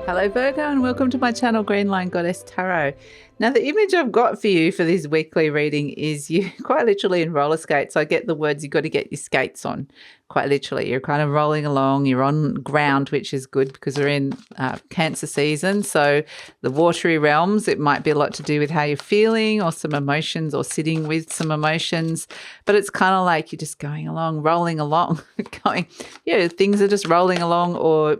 Hello Virgo and welcome to my channel GreenLion Goddess Tarot. Now the image I've got for you for this weekly reading is you quite literally in roller skates. I get the words you've got to get your skates on, quite literally. You're kind of rolling along, you're on ground, which is good because we're in Cancer season. So the watery realms, it might be a lot to do with how you're feeling or some emotions or sitting with some emotions. But it's kind of like you're just going along, rolling along, going, yeah, things are just rolling along. Or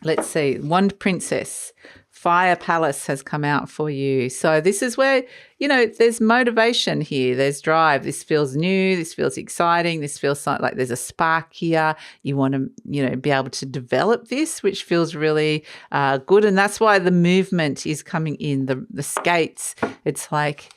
let's see, Wand Princess, Fire Palace has come out for you. So this is where, you know, there's motivation here. There's drive. This feels new. This feels exciting. This feels like there's a spark here. You want to, you know, be able to develop this, which feels really good. And that's why the movement is coming in. The skates, it's like,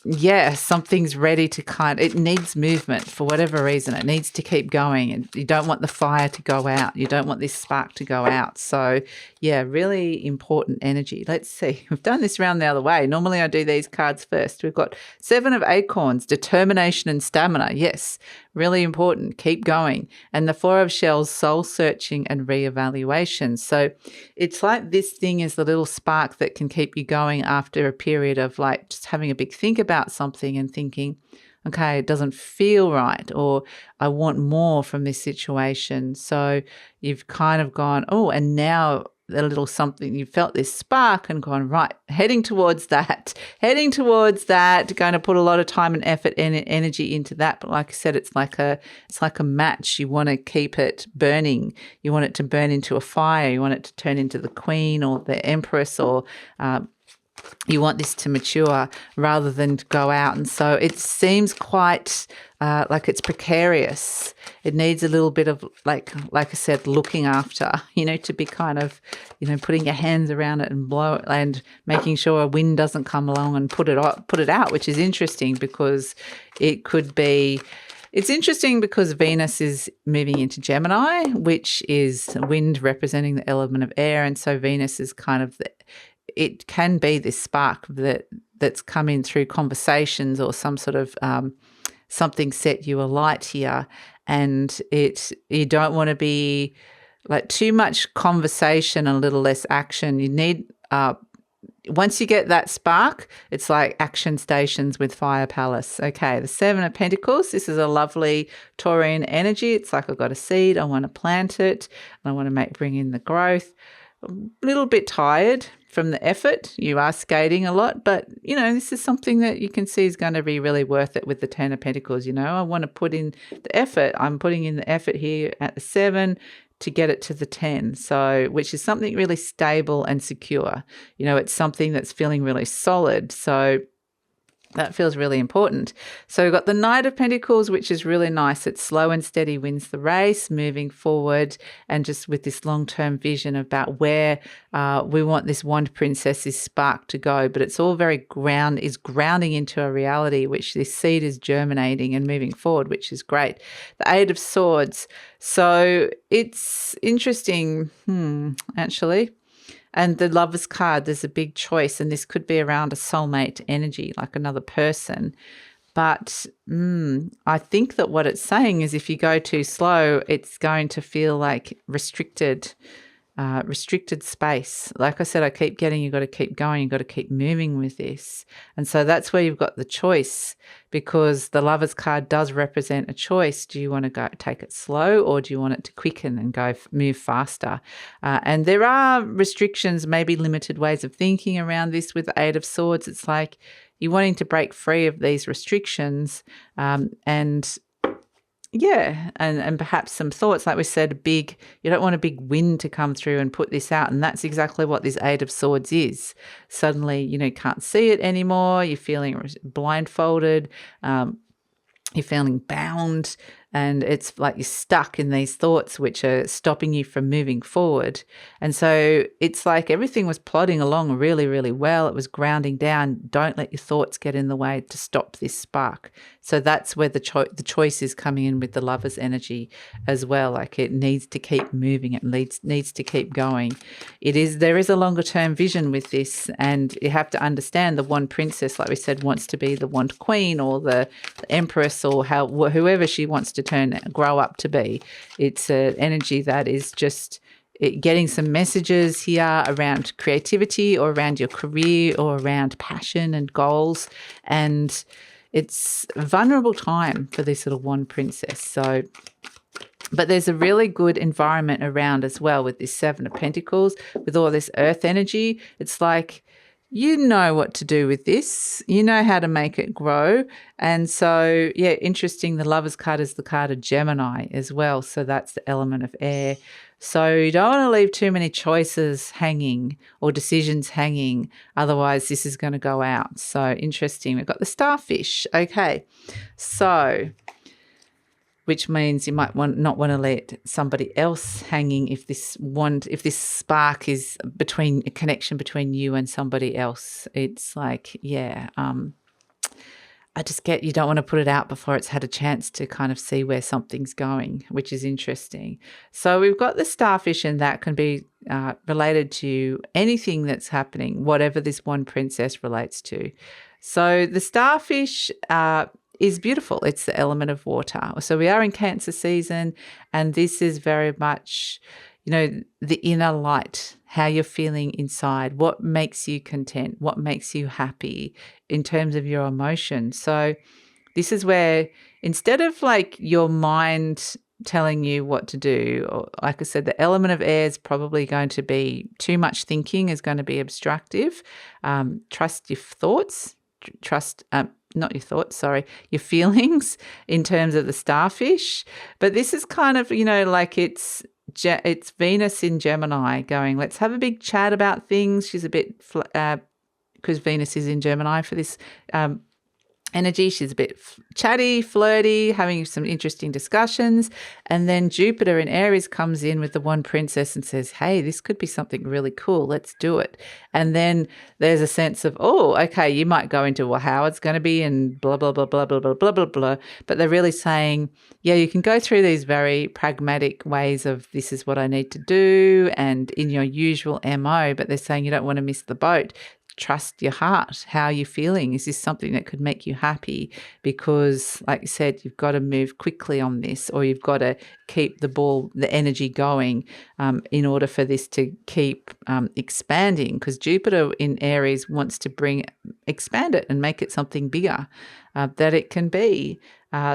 yeah, something's ready to it needs movement for whatever reason. It needs to keep going, and you don't want the fire to go out. You don't want this spark to go out. So yeah, really important energy. Let's see. We've done this round the other way. Normally I do these cards first. We've got 7 of Acorns, determination and stamina. Yes, really important. Keep going. And the 4 of Shells, soul searching and reevaluation. So it's like this thing is the little spark that can keep you going after a period of like just having a big think about something and thinking, okay, it doesn't feel right, or I want more from this situation. So you've kind of gone, oh, and now a little something, you felt this spark and gone, right, heading towards that, going to put a lot of time and effort and energy into that. But like I said, it's like a match. You want to keep it burning. You want it to burn into a fire. You want it to turn into the Queen or the Empress, or you want this to mature rather than to go out. And so it seems quite like it's precarious. It needs a little bit of, like I said, looking after, you know, to be kind of, you know, putting your hands around it and blow it and making sure a wind doesn't come along and put it out, which is interesting because it could be. It's interesting because Venus is moving into Gemini, which is wind representing the element of air. And so Venus is kind of it can be this spark that's come in through conversations or some sort of something set you alight here. And you don't want to be like too much conversation and a little less action. You need once you get that spark, it's like action stations with Fire Palace. Okay, the 7 of Pentacles. This is a lovely Taurian energy. It's like I've got a seed. I want to plant it. And I want to bring in the growth. A little bit tired from the effort. You are skating a lot, but, you know, this is something that you can see is going to be really worth it with the 10 of Pentacles. You know, I want to put in the effort. I'm putting in the effort here at the 7 to get it to the 10. So, which is something really stable and secure. You know, it's something that's feeling really solid. So that feels really important. So we've got the Knight of Pentacles, which is really nice. It's slow and steady wins the race, moving forward, and just with this long-term vision about where we want this Wand Princess's spark to go. But it's all very grounding into a reality, which this seed is germinating and moving forward, which is great. The 8 of Swords. So it's interesting, actually. And the Lover's card, there's a big choice, and this could be around a soulmate energy, like another person. But I think that what it's saying is if you go too slow, it's going to feel like restricted space. Like I said, I keep getting, you've got to keep going, you've got to keep moving with this. And so that's where you've got the choice, because the Lover's card does represent a choice. Do you want to go take it slow, or do you want it to quicken and move faster? And there are restrictions, maybe limited ways of thinking around this with the 8 of Swords. It's like you're wanting to break free of these restrictions, and yeah, and perhaps some thoughts, like we said, you don't want a big wind to come through and put this out. And that's exactly what this 8 of Swords is. Suddenly, you know, can't see it anymore. You're feeling blindfolded. You're feeling bound, and it's like you're stuck in these thoughts which are stopping you from moving forward. And so it's like everything was plodding along really, really well. It was grounding down. Don't let your thoughts get in the way to stop this spark. So that's where the choice is coming in with the Lover's energy as well. Like it needs to keep moving. It needs to keep going. There is a longer term vision with this, and you have to understand the Wand Princess, like we said, wants to be the Wand Queen or the Empress, or whoever she wants to grow up to be. It's an energy that is just getting some messages here around creativity or around your career or around passion and goals. And it's a vulnerable time for this little wand princess. So, but there's a really good environment around as well with this Seven of Pentacles, with all this earth energy. It's like, you know what to do with this. You know how to make it grow. And so, yeah, interesting. The Lover's card is the card of Gemini as well. So that's the element of air. So you don't want to leave too many choices hanging or decisions hanging. Otherwise, this is going to go out. So interesting. We've got the Starfish. Okay. So, which means you might not want to let somebody else hanging if this spark is a connection between you and somebody else. It's like, yeah, I just get you don't want to put it out before it's had a chance to kind of see where something's going, which is interesting. So we've got the Starfish, and that can be related to anything that's happening, whatever this wand princess relates to. So the Starfish is beautiful. It's the element of water. So we are in Cancer season, and this is very much, the inner light, how you're feeling inside, what makes you content, what makes you happy in terms of your emotion. So this is where, instead of like your mind telling you what to do, or like I said, the element of air is probably going to be too much thinking, is going to be obstructive. Trust your thoughts, not your thoughts, sorry, your feelings in terms of the Starfish. But this is kind of, like it's Venus in Gemini going, let's have a big chat about things. She's a bit, because Venus is in Gemini for this energy. She's a bit chatty, flirty, having some interesting discussions. And then Jupiter in Aries comes in with the wand princess and says, hey, this could be something really cool. Let's do it. And then there's a sense of, oh, okay, you might go into, well, how it's going to be and blah, blah, blah, blah, blah, blah, blah, blah, blah. But they're really saying, yeah, you can go through these very pragmatic ways of this is what I need to do and in your usual MO, but they're saying you don't want to miss the boat. Trust your heart. How are you feeling? Is this something that could make you happy? Because, like you said, you've got to move quickly on this, or you've got to keep the energy going in order for this to keep expanding. Because Jupiter in Aries wants to expand it and make it something bigger that it can be.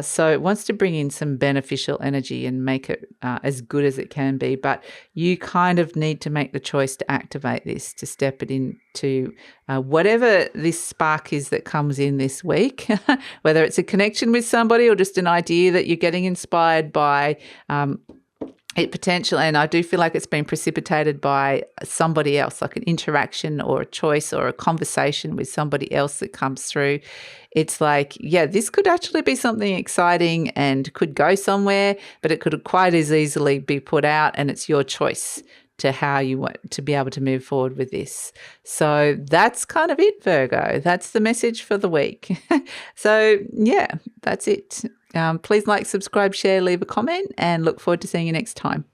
So it wants to bring in some beneficial energy and make it as good as it can be. But you kind of need to make the choice to activate this, to step it into whatever this spark is that comes in this week, whether it's a connection with somebody or just an idea that you're getting inspired by. It potentially, and I do feel like it's been precipitated by somebody else, like an interaction or a choice or a conversation with somebody else that comes through. It's like, yeah, this could actually be something exciting and could go somewhere, but it could quite as easily be put out, and it's your choice to how you want to be able to move forward with this. So that's kind of it, Virgo. That's the message for the week. So yeah, that's it. Please like, subscribe, share, leave a comment, and look forward to seeing you next time.